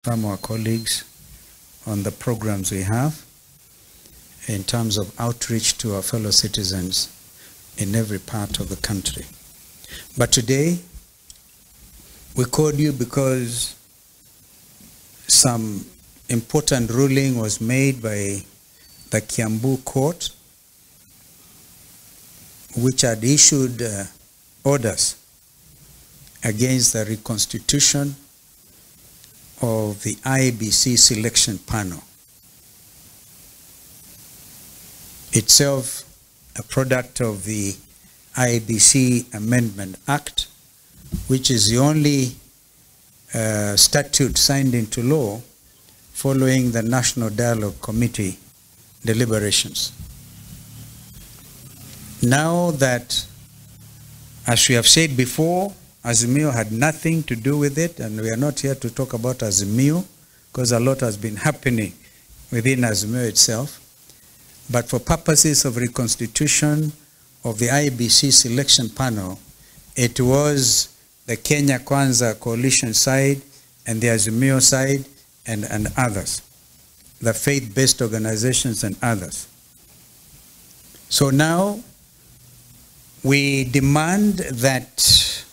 from our colleagues on the programs we have in terms of outreach to our fellow citizens in every part of the country. But today, we called you because some important ruling was made by the Kiambu court, which had issued orders against the reconstitution of the IEBC selection panel, itself a product of the IEBC Amendment Act, which is the only statute signed into law following the National Dialogue Committee deliberations. Now that, as we have said before, Azimio had nothing to do with it, and we are not here to talk about Azimio because a lot has been happening within Azimio itself. But for purposes of reconstitution of the IEBC selection panel, it was the Kenya Kwanza coalition side and the Azimio side and others, the faith-based organizations and others. So now we demand that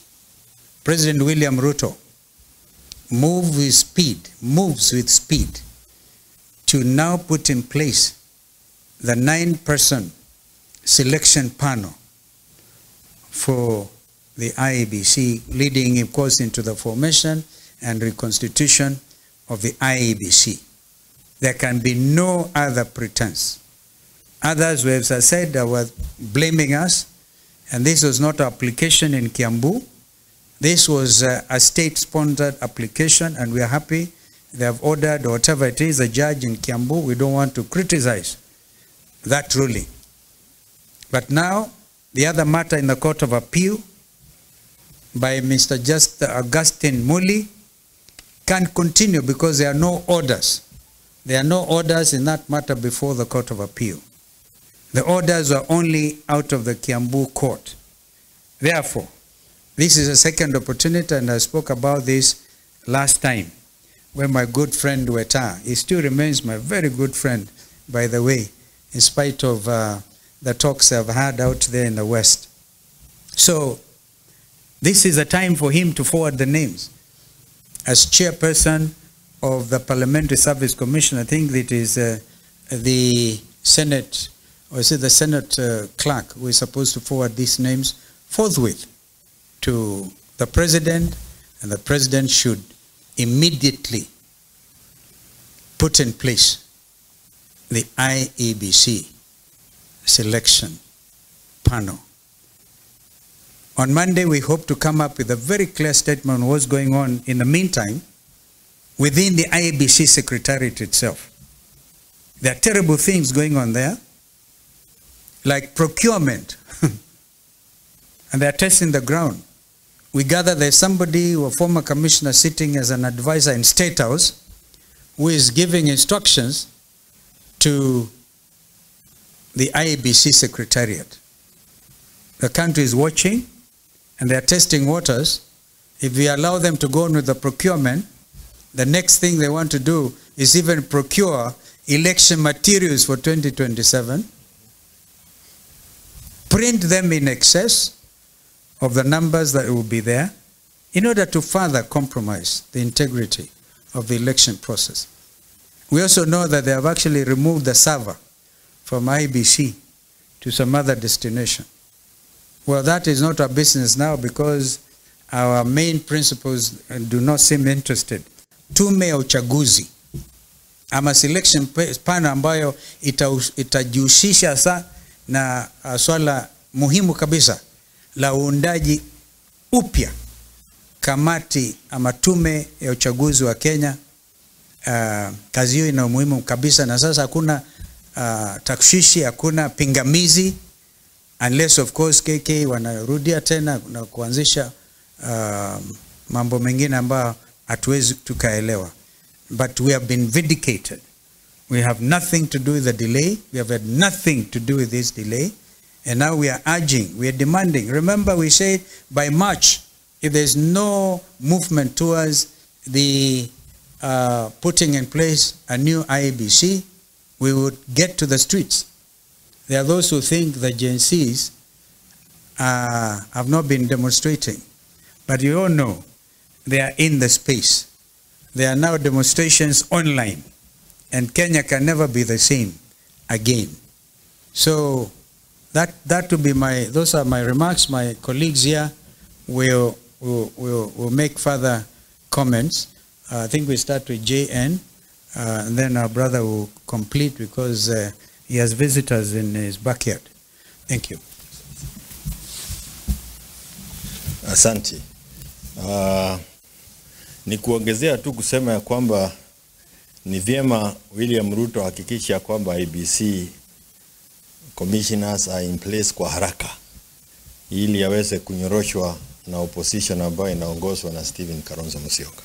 President William Ruto moves with speed to now put in place the 9-person selection panel for the IEBC, leading, of course, into the formation and reconstitution of the IEBC. There can be no other pretense. Others, who have said, were blaming us, and this was not an application in Kiambu. This was a state-sponsored application, and we are happy they have ordered, or whatever it is, a judge in Kiambu. We don't want to criticize that ruling. But now, the other matter in the Court of Appeal by Mr. Augustine Muli can continue because there are no orders. There are no orders in that matter before the Court of Appeal. The orders were only out of the Kiambu court. Therefore, this is a second opportunity, and I spoke about this last time when my good friend Weta, he still remains my very good friend, by the way, in spite of the talks I've had out there in the West. So this is a time for him to forward the names. As chairperson of the Parliamentary Service Commission, I think it is the Senate, or is it the Senate clerk who is supposed to forward these names forthwith to the President, and the President should immediately put in place the IEBC selection panel. On Monday, we hope to come up with a very clear statement on what's going on in the meantime within the IEBC Secretariat itself. There are terrible things going on there, like procurement, and they're testing the ground. We gather there's somebody, a former commissioner, sitting as an advisor in State House, who is giving instructions to the IEBC Secretariat. The country is watching, and they're testing waters. If we allow them to go on with the procurement, the next thing they want to do is even procure election materials for 2027, print them in excess of the numbers that will be there in order to further compromise the integrity of the election process. We also know that they have actually removed the server from IEBC to some other destination. Well, that is not our business now because our main principles do not seem interested. Tume ya uchaguzi ama selection panel ambayo itajihusisha sa na swala muhimu kabisa la uundaji upya kamati ama tume ya uchaguzi wa Kenya. Kazi hiyo ina umuhimu kabisa, na sasa hakuna takshishi, hakuna pingamizi, unless of course KK wanarudia tena na kuanzisha mambo mengine ambayo hatuwezi tukaelewa. But we have been vindicated. We have nothing to do with the delay. We have had nothing to do with this delay. And now we are urging, we are demanding. Remember, we said by March, if there's no movement towards the putting in place a new IEBC, we would get to the streets. There are those who think the Gen Zs have not been demonstrating, but you all know they are in the space. There are now demonstrations online, and Kenya can never be the same again. So that would be those are my remarks. My colleagues here will make further comments. I think we start with JN, and then our brother will complete because he has visitors in his backyard. Thank you. Asante. Ni kuongezea tu kusema ya kwamba ni vyema William Ruto hakikisha kwamba IEBC commissioners are in place kwa haraka ili yaweze kunyoroshwa na opposition ambayo inaongozwa na Stephen Kalonzo Musyoka.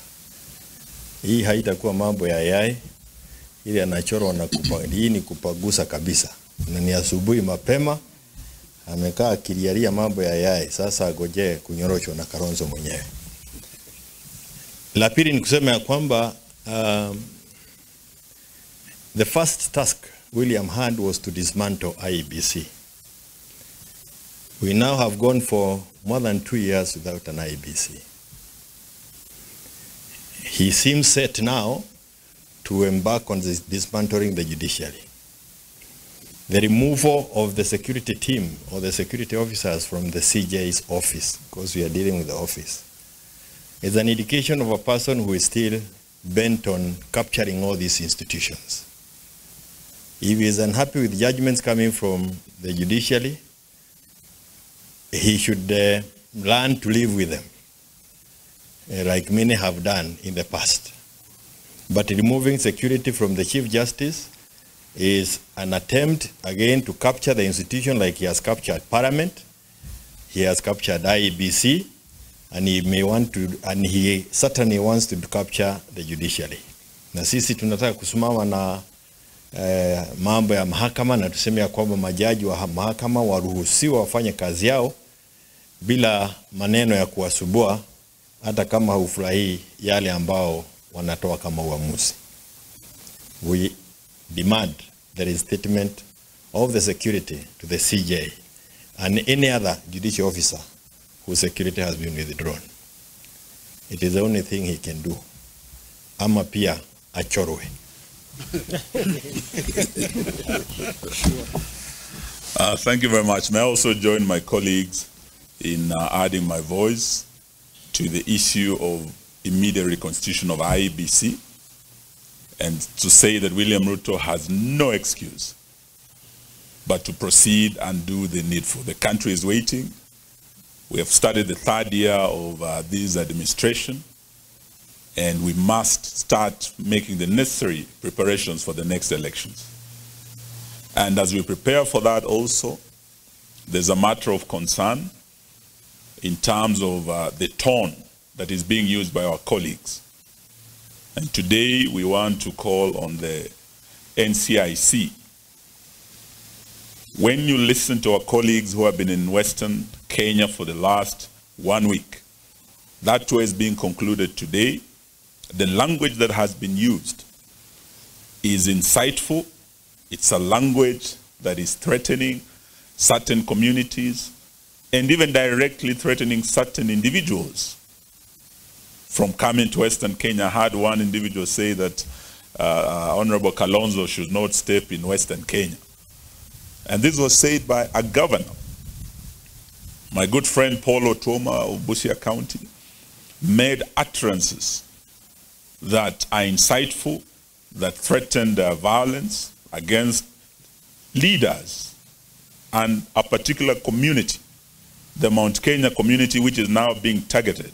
Hii haitakuwa mambo ya yai ili anachorwa na hii ni kupagusa kabisa. Na ni asubuhi mapema amekaa akilialia mambo ya yai, sasa agoje kunyoroshwa na Kalonzo mwenyewe. La pili ni kusema ya kwamba the first task William had was to dismantle IEBC. We now have gone for more than 2 years without an IEBC. He seems set now to embark on this dismantling the judiciary. The removal of the security team or the security officers from the CJ's office, because we are dealing with the office, is an indication of a person who is still bent on capturing all these institutions. If he is unhappy with judgments coming from the judiciary, he should learn to live with them, like many have done in the past. But removing security from the Chief Justice is an attempt again to capture the institution like he has captured Parliament, he has captured IEBC, and he certainly wants to capture the judiciary. Na sisi tunataka kusimama na mambo ya mahakama na tuseme ya kwamba majaji wa mahakama waruhusiwa wafanye kazi yao bila maneno ya kuwasubua hata kama hufurahi yale ambao wanatoa kama uamuzi. We demand the reinstatement of the security to the CJ and any other judicial officer whose security has been withdrawn. It is the only thing he can do. Ama pia achorwe. Thank you very much. May I also join my colleagues in adding my voice to the issue of immediate reconstitution of IEBC and to say that William Ruto has no excuse but to proceed and do the needful. The country is waiting. We have started the 3rd year of this administration, and we must start making the necessary preparations for the next elections. And as we prepare for that also, there's a matter of concern in terms of the tone that is being used by our colleagues. And today we want to call on the NCIC. When you listen to our colleagues who have been in Western Kenya for the last 1 week, that tour is being concluded today. The language that has been used is insightful. It's a language that is threatening certain communities and even directly threatening certain individuals. From coming to Western Kenya, I heard one individual say that Honorable Kalonzo should not step in Western Kenya. And this was said by a governor. My good friend Paul Otuoma of Busia County made utterances that are insightful, that threatened violence against leaders and a particular community, the Mount Kenya community, which is now being targeted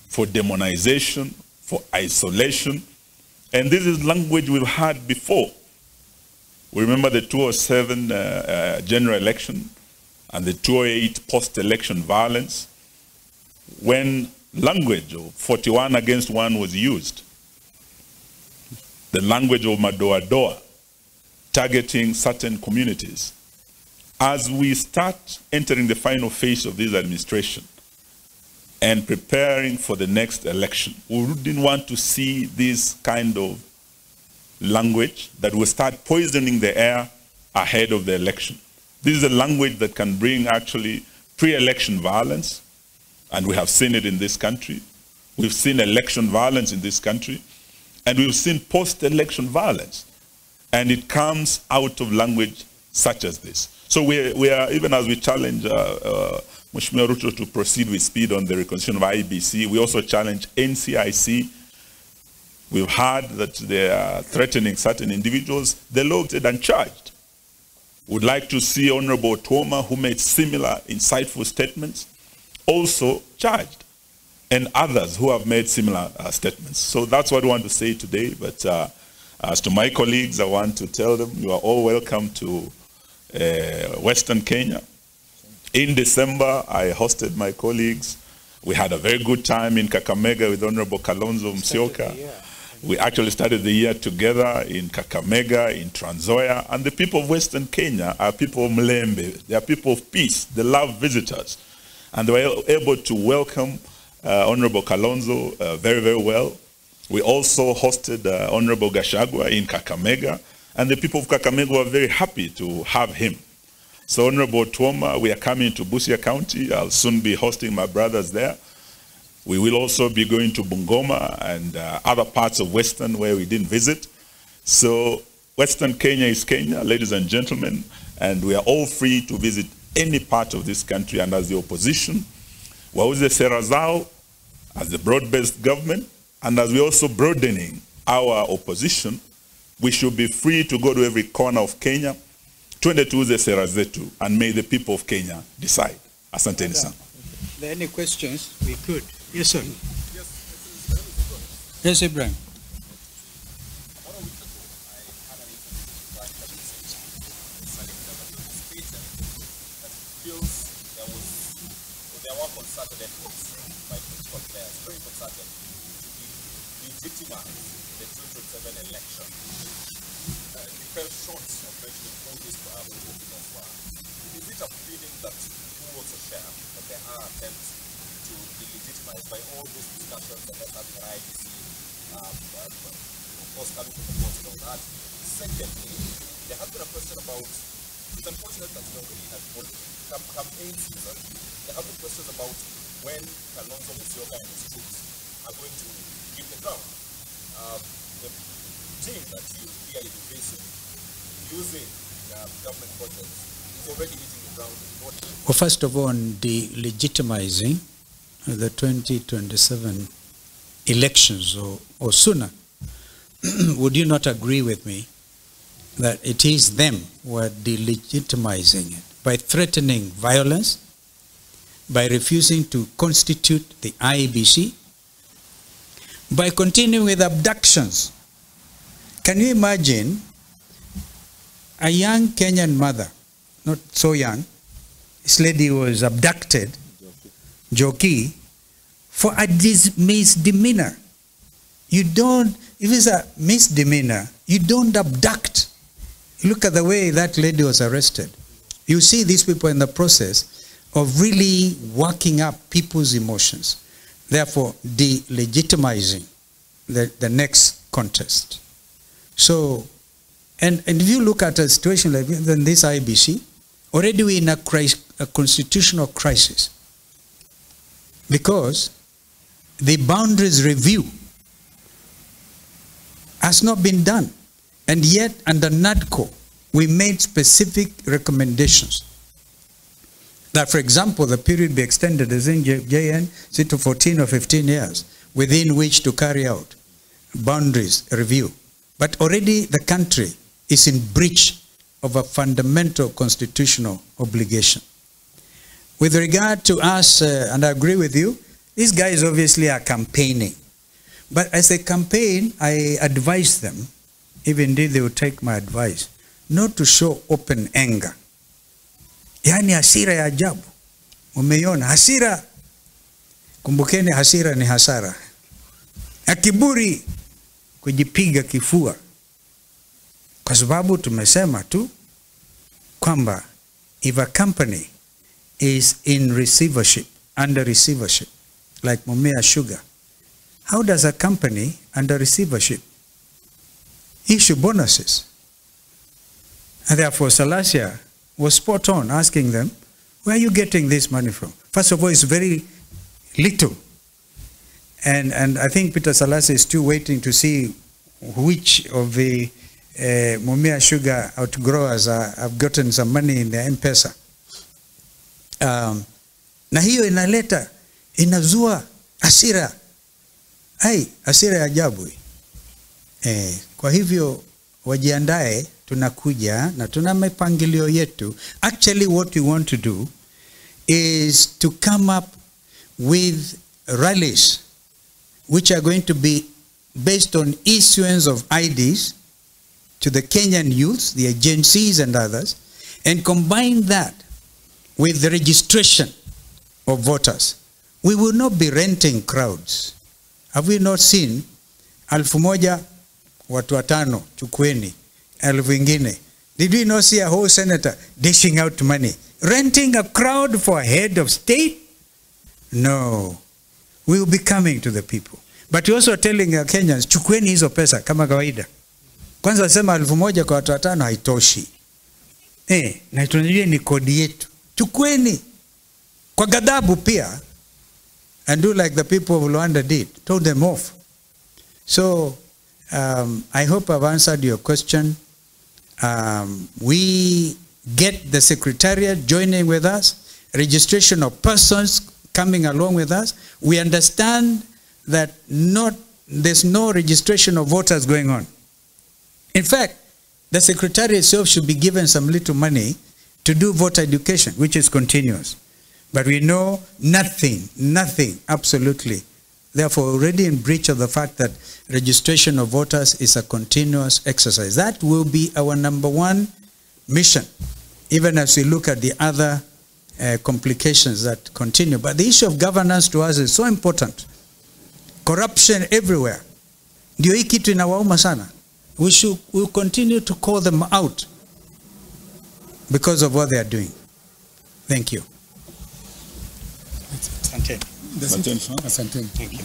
for demonization, for isolation. And this is language we've had before. We remember the 2007 general election and the 2008 post-election violence, when language of 41 against 1 was used. The language of Madoa-doa, targeting certain communities. As we start entering the final phase of this administration, and preparing for the next election. We didn't want to see this kind of language that will start poisoning the air ahead of the election. This is a language that can bring actually pre-election violence, and we have seen it in this country. We've seen election violence in this country, and we've seen post-election violence. And it comes out of language such as this. So we are, even as we challenge Mheshimiwa Ruto to proceed with speed on the reconciliation of IEBC, we also challenge NCIC. We've heard that they are threatening certain individuals. They're located and charged. Would like to see Honorable Tuoma, who made similar insightful statements, also charged, and others who have made similar statements. So that's what I want to say today. But as to my colleagues, I want to tell them you are all welcome to Western Kenya. In December, I hosted my colleagues. We had a very good time in Kakamega with Honorable Kalonzo Musyoka. We actually started the year together in Kakamega, in Trans Nzoia, and the people of Western Kenya are people of Mlembe. They are people of peace. They love visitors. And they were able to welcome Honorable Kalonzo very, very well. We also hosted Honorable Gachagua in Kakamega, and the people of Kakamega were very happy to have him. So Honorable Tuoma, we are coming to Busia County. I'll soon be hosting my brothers there. We will also be going to Bungoma and other parts of Western where we didn't visit. So Western Kenya is Kenya, ladies and gentlemen, and we are all free to visit any part of this country. And as the opposition, wauze sera zao as the broad-based government, and as we're also broadening our opposition, we should be free to go to every corner of Kenya, twende tuuze sera zetu, and may the people of Kenya decide. Asanteni sana. Are there any questions? We could. Yes, sir. Yes, Ibrahim. Legitimize the 2027 election. He fell short of mentioning all these provisions of is it a feeling that you also share that there are attempts to delegitimize by all these discussions that are having an IBC, of course coming from the court and all that? Secondly, there has been a question about, it's unfortunate that we have campaign season, there have been questions about when Kalonzo Musyoka and his troops are going to give the ground. The team that you clearly be facing using government projects is already hitting the ground. Well, first of all, on delegitimizing the 2027 elections or sooner, would you not agree with me that it is them who are delegitimizing it by threatening violence, by refusing to constitute the IEBC, by continuing with abductions? Can you imagine a young Kenyan mother, not so young, this lady was abducted, Joki, for a misdemeanor. You don't, if it's a misdemeanor, you don't abduct. You look at the way that lady was arrested. You see these people in the process of really working up people's emotions, therefore delegitimizing the next contest. So, and if you look at a situation like this IBC, already we're in a constitutional crisis because the boundaries review has not been done. And yet, under NADCO, we made specific recommendations that, for example, the period be extended as in JN to 14 or 15 years, within which to carry out boundaries review. But already the country is in breach of a fundamental constitutional obligation. With regard to us, and I agree with you, these guys obviously are campaigning. But as they campaign, I advise them, if indeed they will take my advice, not to show open anger. Yani hasira ya ajabu. Umeiona hasira. Kumbukeni hasira ni hasara. Ya kiburi, kujipiga kifua. Kwa sababu tumesema tu kwamba if a company is in receivership, under receivership, like Mumia Sugar, how does a company under receivership issue bonuses? And therefore, Salasia was spot on asking them, where are you getting this money from? First of all, it's very little. And I think Peter Salasia is still waiting to see which of the Mumia Sugar outgrowers have gotten some money in their M-Pesa. Na hiyo inazua hasira. Hasira ya ajabu. Kwa hivyo wajiandae, tunakuja na tuna mipangilio yetu. Actually what we want to do is to come up with rallies which are going to be based on issuance of IDs to the Kenyan youth, the agencies and others, and combine that with the registration of voters. We will not be renting crowds. Have we not seen 1,000 watu 5 chukueni, 1,000 ingine? Did we not see a whole senator dishing out money? Renting a crowd for a head of state? No. We will be coming to the people. But we also telling our Kenyans, chukueni hizo pesa kama kawaida. Kwanza sema 1,000 kwa watu 5 haitoshi. Na tunajua ni kodi yetu. Chukueni kwa ghadhabu pia, and do like the people of Luanda did, told them off. So I hope I've answered your question. We get the Secretariat joining with us, registration of persons coming along with us. We understand that there's no registration of voters going on. In fact, the Secretariat itself should be given some little money to do voter education, which is continuous. But we know nothing, absolutely. Therefore, already in breach of the fact that registration of voters is a continuous exercise. That will be our #1 mission, even as we look at the other complications that continue. But the issue of governance to us is so important. Corruption everywhere. Ndio hii kitu inawauma sana. We'll continue to call them out because of what they are doing. Thank you. Asante. Thank you.